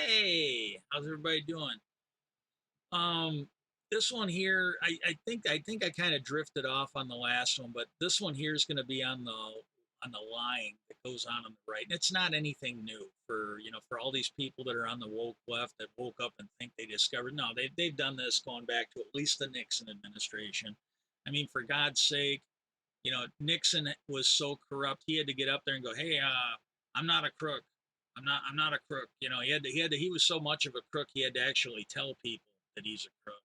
Hey, how's everybody doing? Um, this one here, I think I kind of drifted off on the last one, but this one here is going to be on the line that goes on the right, and it's not anything new for for all these people that are on the woke left that woke up and think they discovered. No, they've done this going back to at least the Nixon administration. I mean, for God's sake, Nixon was so corrupt. He had to get up there and go, "Hey, I'm not a crook. I'm not a crook." He was so much of a crook. He had to actually tell people that he's a crook.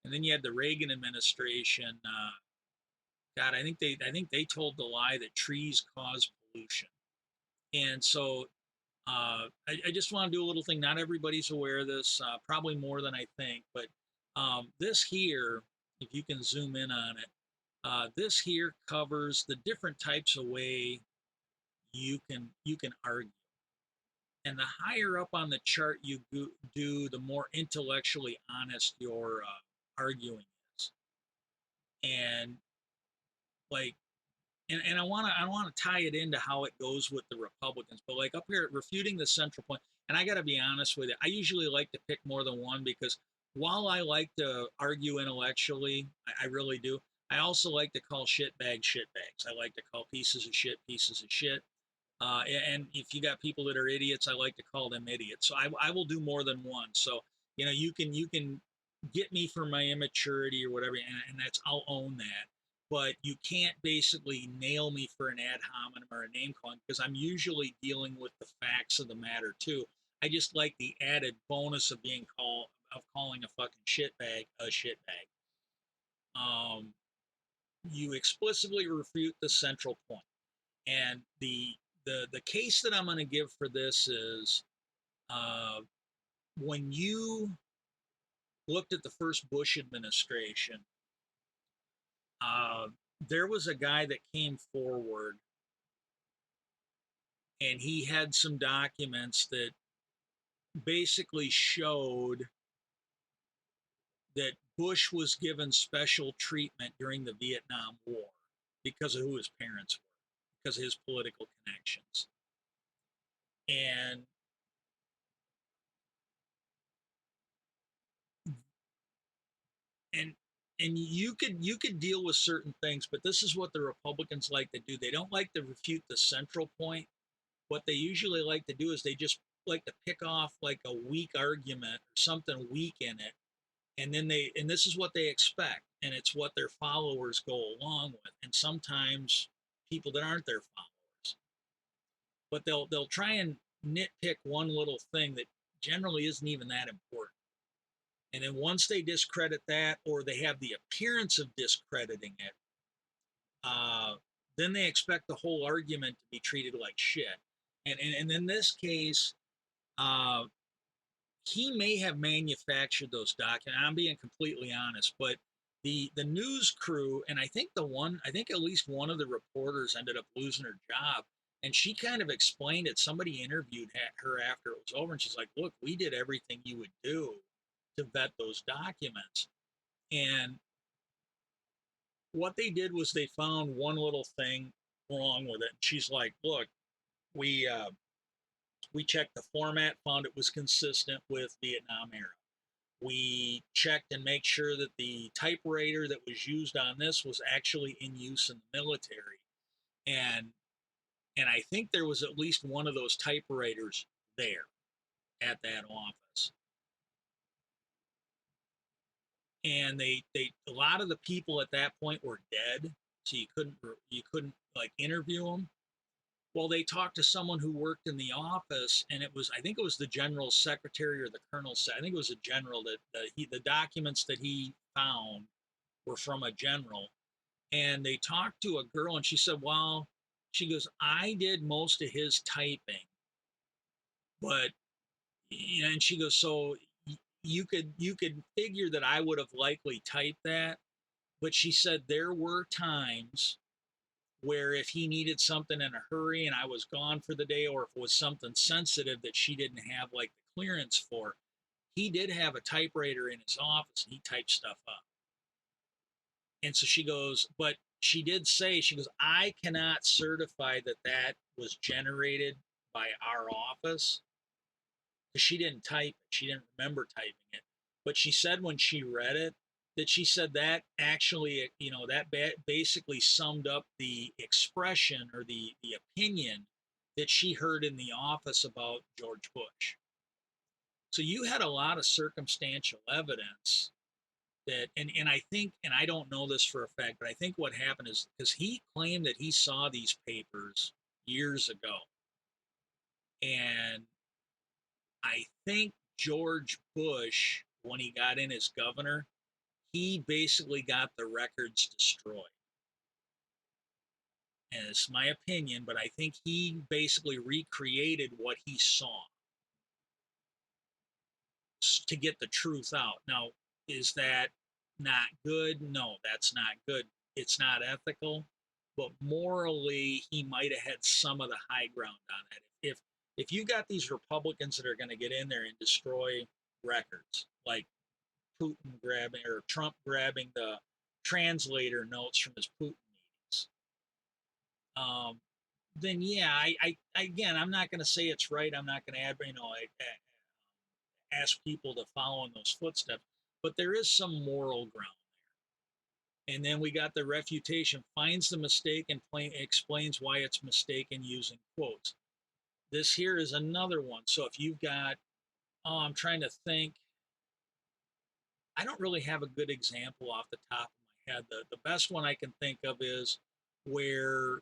And then you had the Reagan administration. God, I think they told the lie that trees cause pollution. And so I just want to do a little thing. Not everybody's aware of this, probably more than I think. But this here, if you can zoom in on it, this here covers the different types of way you can argue. And the higher up on the chart you do, the more intellectually honest your arguing is. And like, and I want to tie it into how it goes with the Republicans. But like up here, refuting the central point. And I got to be honest with you, I usually like to pick more than one because while I like to argue intellectually, I really do. I also like to call shit bags shit bags. I like to call pieces of shit pieces of shit. And if you got people that are idiots, I like to call them idiots. So I will do more than one. So you can get me for my immaturity or whatever, and that's I'll own that. But you can't basically nail me for an ad hominem or a name calling because I'm usually dealing with the facts of the matter too. I just like the added bonus of being called of calling a fucking shitbag a shitbag. Um, you explicitly refute the central point. And the case that I'm going to give for this is uh, when you looked at the first Bush administration, uh, there was a guy that came forward and he had some documents that basically showed that Bush was given special treatment during the Vietnam War because of who his parents were, because of his political connections. And and you could deal with certain things, but this is what the Republicans like to do. They don't like to refute the central point. What they usually like to do is they just like to pick off like a weak argument or something weak in it, and this is what they expect, and it's what their followers go along with. And sometimes people that aren't their followers, but they'll try and nitpick one little thing that generally isn't even that important. And then once they discredit that, or they have the appearance of discrediting it, uh, then they expect the whole argument to be treated like shit. And in this case, uh, he may have manufactured those documents. I'm being completely honest, but the news crew, and I think at least one of the reporters ended up losing her job. And she kind of explained it. Somebody interviewed her after it was over, and she's like, "Look, we did everything you would do to vet those documents." And what they did was they found one little thing wrong with it. And she's like, "Look, we uh, we checked the format, found it was consistent with Vietnam era. We checked and make sure that the typewriter that was used on this was actually in use in the military, and and I think there was at least one of those typewriters there at that office." And they a lot of the people at that point were dead, so you couldn't like interview them. Well, they talked to someone who worked in the office, and I think it was the general secretary or the colonel. I think it was a general the documents that he found were from a general. And they talked to a girl, and she said, "Well," she goes, "I did most of his typing, but and she goes, so you could figure that I would have likely typed that." But she said there were times where if he needed something in a hurry and I was gone for the day, or if it was something sensitive that she didn't have like the clearance for, he did have a typewriter in his office and he typed stuff up. And so she goes, but she did say, she goes, "I cannot certify that that was generated by our office." because she didn't type it. She didn't remember typing it. But she said when she read it, that she said that actually, that basically summed up the expression or the opinion that she heard in the office about George Bush. So you had a lot of circumstantial evidence that, and I think, and I don't know this for a fact, but I think what happened is because he claimed that he saw these papers years ago. And I think George Bush, when he got in as governor, he basically got the records destroyed. And it's my opinion, but I think he basically recreated what he saw to get the truth out. Now, is that not good? No, that's not good. It's not ethical, but morally, he might have had some of the high ground on it. If you got these Republicans that are going to get in there and destroy records, like Putin grabbing or Trump grabbing the translator notes from his Putin meetings, then yeah, again, I'm not going to say it's right. I'm not going to ask people to follow in those footsteps, but there is some moral ground there. And then we got the refutation, finds the mistake and explains why it's mistaken using quotes. This here is another one. So if you've got, I'm trying to think, I don't really have a good example off the top of my head. The best one I can think of is where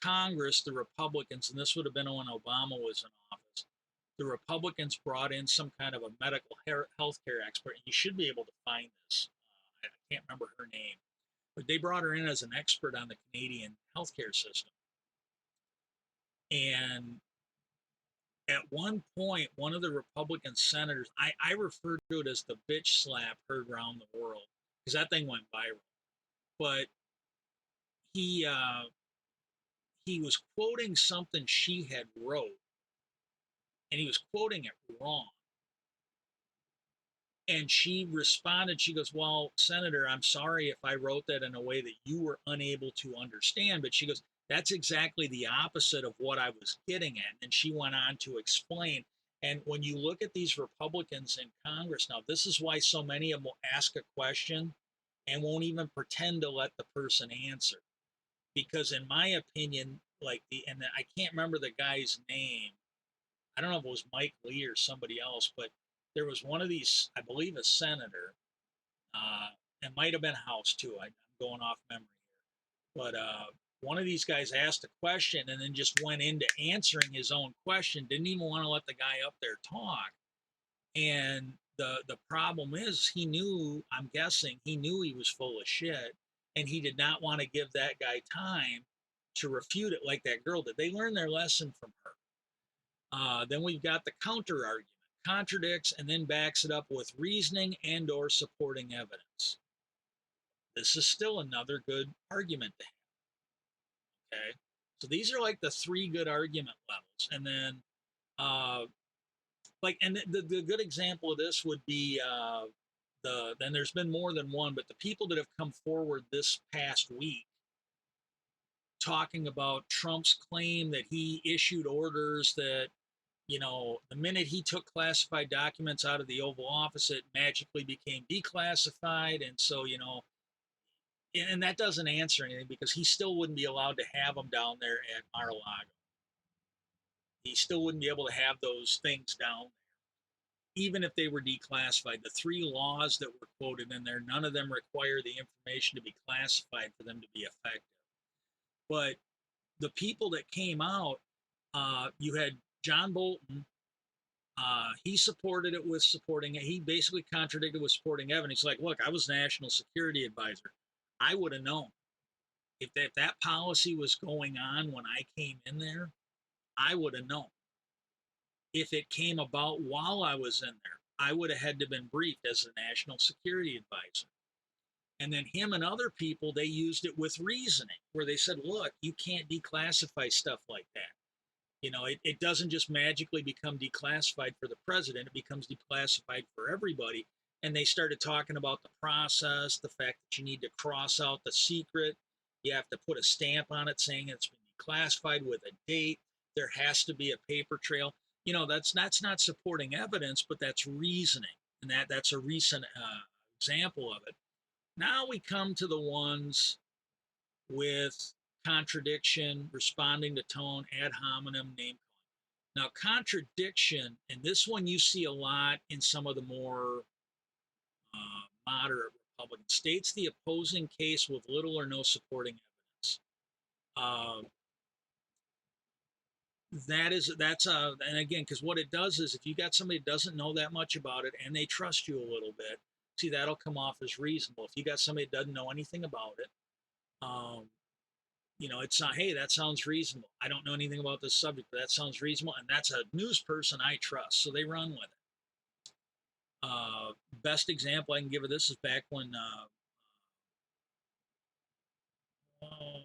Congress, the Republicans, and this would have been when Obama was in office, the Republicans brought in some kind of a medical health care expert. And you should be able to find this. I can't remember her name, but they brought her in as an expert on the Canadian healthcare system. And at one point, one of the Republican senators, I refer to it as the bitch slap heard around the world because that thing went viral. But he uh, he was quoting something she had wrote, and he was quoting it wrong. And she responded, she goes, "Well, Senator, I'm sorry if I wrote that in a way that you were unable to understand." But she goes, "That's exactly the opposite of what I was getting at." And she went on to explain. And when you look at these Republicans in Congress now, this is why so many of them will ask a question and won't even pretend to let the person answer. Because in my opinion, I can't remember the guy's name. I don't know if it was Mike Lee or somebody else, but there was one of these, I believe a senator, uh, it might have been House too. I'm going off memory here, but one of these guys asked a question and then just went into answering his own question. Didn't even want to let the guy up there talk. And the problem is, he knew. I'm guessing he knew he was full of shit, and he did not want to give that guy time to refute it like that girl did. They learned their lesson from her. Then we've got the counter argument, contradicts and then backs it up with reasoning and or supporting evidence. This is still another good argument to have. Okay, so these are like the three good argument levels, and then and the good example of this would be then there's been more than one, but the people that have come forward this past week talking about Trump's claim that he issued orders that, the minute he took classified documents out of the Oval Office, it magically became declassified. And so, and that doesn't answer anything because he still wouldn't be allowed to have them down there at Mar-a-Lago. He still wouldn't be able to have those things down there, even if they were declassified. The three laws that were quoted in there, none of them require the information to be classified for them to be effective. But the people that came out, you had John Bolton. He supported it with supporting it. He basically contradicted with supporting evidence. He's like, look, I was national security advisor. I would have known if that policy was going on when I came in there. I would have known. If it came about while I was in there, I would have had to been briefed as a national security advisor. And then him and other people, they used it with reasoning, where they said, look, you can't declassify stuff like that. It doesn't just magically become declassified for the president, it becomes declassified for everybody. And they started talking about the process, the fact that you need to cross out the secret. You have to put a stamp on it saying it's been declassified with a date. There has to be a paper trail. that's not supporting evidence, but that's reasoning, and that's a recent example of it. Now we come to the ones with contradiction, responding to tone, ad hominem, name calling. Now, contradiction, and this one you see a lot in some of the more moderate Republican states, the opposing case with little or no supporting evidence. Um, and again, because what it does is if you got somebody that doesn't know that much about it and they trust you a little bit, see, that'll come off as reasonable. If you got somebody that doesn't know anything about it, um, it's not, hey, that sounds reasonable. I don't know anything about this subject, but that sounds reasonable. And that's a news person I trust. So they run with it. Best example I can give of this is back when, oh,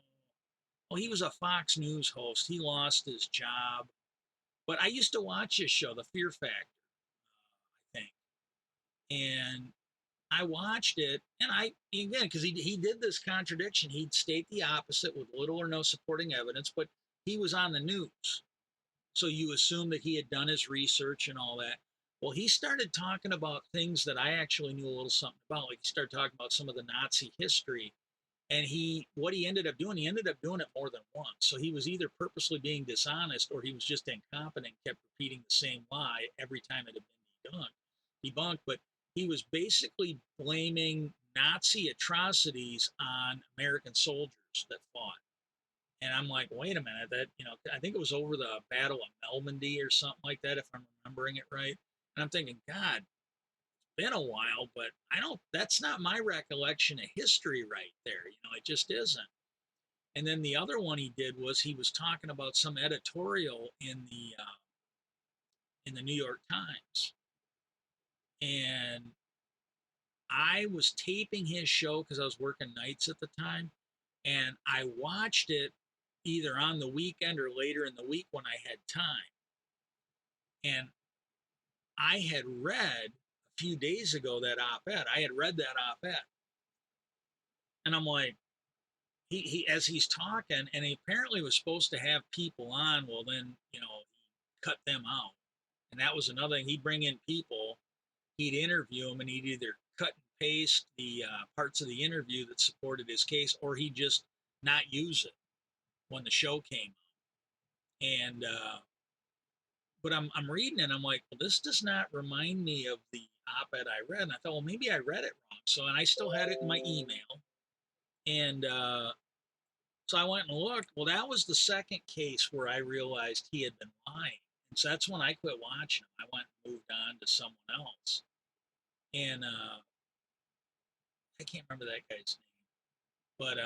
well, he was a Fox News host. He lost his job. But I used to watch his show, The Fear Factor, I think. And I watched it, and again, because he did this contradiction. He'd state the opposite with little or no supporting evidence, but he was on the news. So you assume that he had done his research and all that. Well, he started talking about things that I actually knew a little something about. Like he started talking about some of the Nazi history. And what he ended up doing, he ended up doing it more than once. So he was either purposely being dishonest or he was just incompetent, kept repeating the same lie every time it had been debunked. But he was basically blaming Nazi atrocities on American soldiers that fought. And I'm like, wait a minute, I think it was over the Battle of Normandy or something like that, if I'm remembering it right. And I'm thinking, God, been a while, but that's not my recollection of history right there. It just isn't. And then the other one he did was he was talking about some editorial in the New York Times. And I was taping his show because I was working nights at the time. And I watched it either on the weekend or later in the week when I had time. And I had read a few days ago that op-ed. I had read that op-ed. And I'm like, he as he's talking, and he apparently was supposed to have people on. Well, then he cut them out, and that was another thing. He'd bring in people, he'd interview them, and he'd either cut and paste the parts of the interview that supported his case, or he'd just not use it when the show came on. And but I'm reading it, I'm like, well, this does not remind me of the op-ed I read. And I thought, well, maybe I read it wrong. So, and I still had it in my email, and so I went and looked. Well, that was the second case where I realized he had been lying. And so that's when I quit watching him. I went and moved on to someone else. And I can't remember that guy's name. But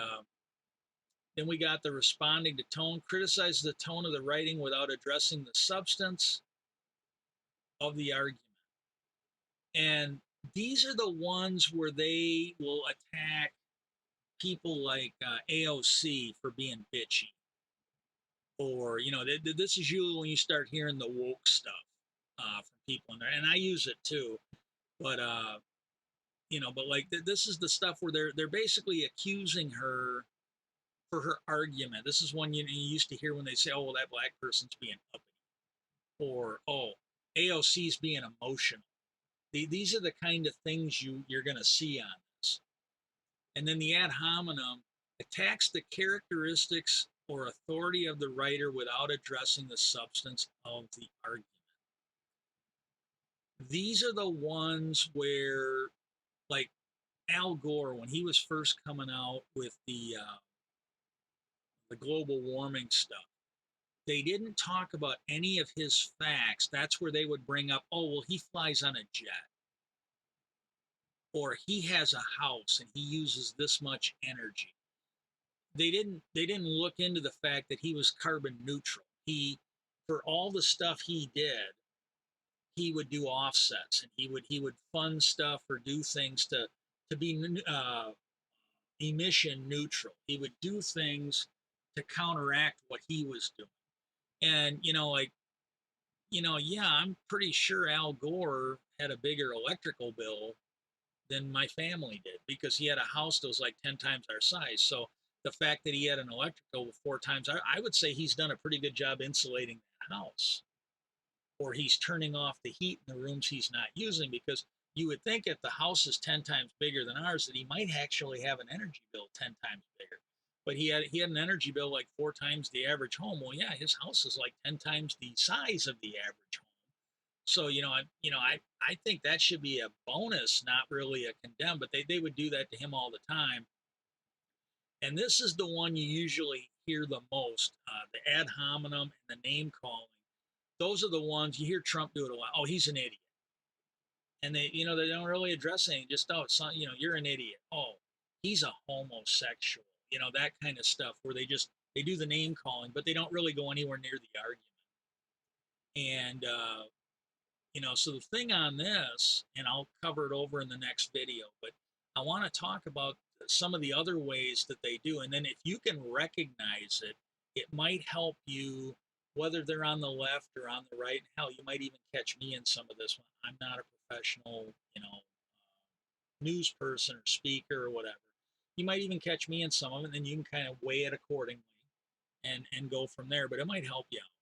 then we got the responding to tone, criticize the tone of the writing without addressing the substance of the argument. And these are the ones where they will attack people like AOC for being bitchy. Or, this is usually when you start hearing the woke stuff from people in there. And I use it too. But, but like this is the stuff where they're basically accusing her for her argument. This is one you used to hear when they say, oh, well, that black person's being uppity. Or, oh, AOC's being emotional. These are the kind of things you're going to see on this. And then the ad hominem attacks the characteristics or authority of the writer without addressing the substance of the argument. These are the ones where, like Al Gore, when he was first coming out with the global warming stuff, they didn't talk about any of his facts. That's where they would bring up, oh, well, he flies on a jet, or he has a house and he uses this much energy. They didn't look into the fact that he was carbon neutral. For all the stuff he did, he would do offsets, and he would fund stuff or do things to be emission neutral. He would do things to counteract what he was doing. And yeah, I'm pretty sure Al Gore had a bigger electrical bill than my family did because he had a house that was like 10 times our size. So the fact that he had an electrical 4 times, I would say he's done a pretty good job insulating that house. or he's turning off the heat in the rooms he's not using, because you would think if the house is 10 times bigger than ours that he might actually have an energy bill 10 times bigger. But he had an energy bill like 4 times the average home. Well, yeah, his house is like 10 times the size of the average home. So, I think that should be a bonus, not really a condemn, but they would do that to him all the time. And this is the one you usually hear the most, the ad hominem and the name calling. Those are the ones you hear Trump do it a lot. Oh, he's an idiot. And they don't really address anything. Just, oh, son, you're an idiot. Oh, he's a homosexual. That kind of stuff where they do the name calling, but they don't really go anywhere near the argument. And so the thing on this, and I'll cover it over in the next video, but I want to talk about some of the other ways that they do. And then if you can recognize it, it might help you, whether they're on the left or on the right. Hell, you might even catch me in some of this one. I'm not a professional, news person or speaker or whatever. You might even catch me in some of it, and then you can kind of weigh it accordingly and go from there. But it might help you out.